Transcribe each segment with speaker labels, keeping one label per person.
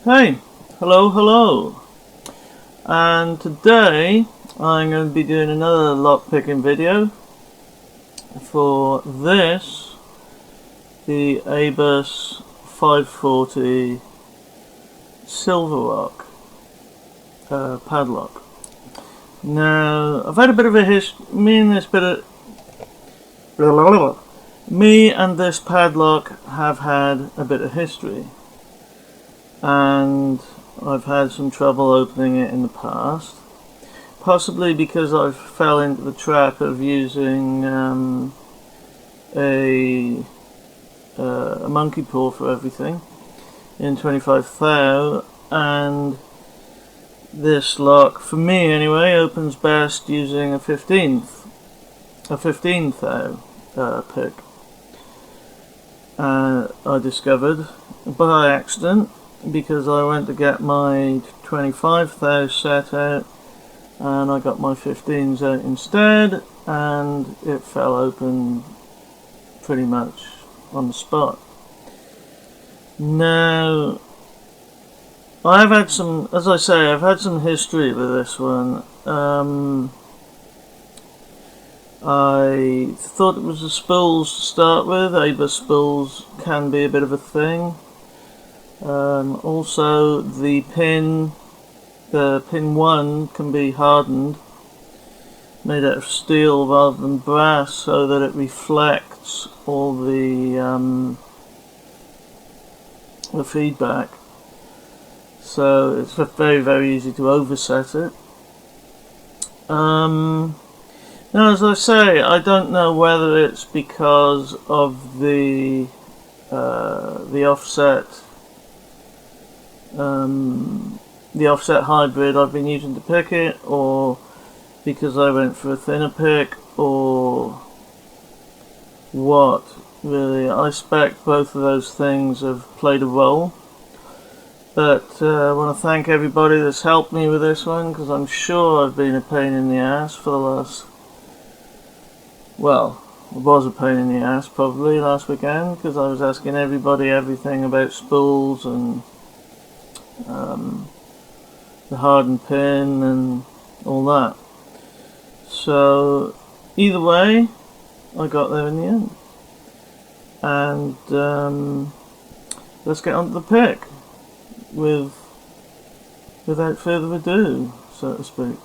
Speaker 1: Hey, hello, and today I'm going to be doing another lockpicking video for this, the Abus 540 Silver Rock padlock. Now, I've had a bit of a history, me and this padlock have had a bit of history. And I've had some trouble opening it in the past, possibly because I fell into the trap of using a monkey paw for everything in 25 thou, and this lock, for me anyway, opens best using a 15 thou pick. I discovered by accident, because I went to get my 25 thou set out and I got my 15s out instead, and it fell open pretty much on the spot. Now, I've had some, as I say, I've had some history with this one. I thought it was the spools to start with. Abus spools can be a bit of a thing. Also, the pin 1 can be hardened, made out of steel rather than brass, so that it reflects all the feedback. So it's very easy to overset it. Now, as I say, I don't know whether it's because of the offset. The offset hybrid I've been using to pick it, or because I went for a thinner pick, or what, really. I suspect both of those things have played a role. But I want to thank everybody that's helped me with this one, because I'm sure I've been a pain in the ass for the last... Well, I was a pain in the ass probably last weekend, because I was asking everybody everything about spools and the hardened pin and all that. So either way, I got there in the end. And let's get on to the pick without further ado, so to speak.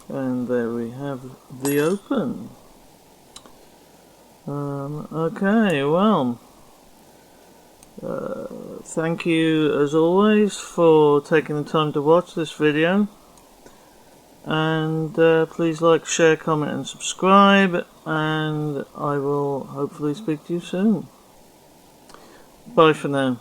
Speaker 1: And there we have the open. Okay, well, thank you as always for taking the time to watch this video. And please like, share, comment and subscribe, and I will hopefully speak to you soon. Bye for now.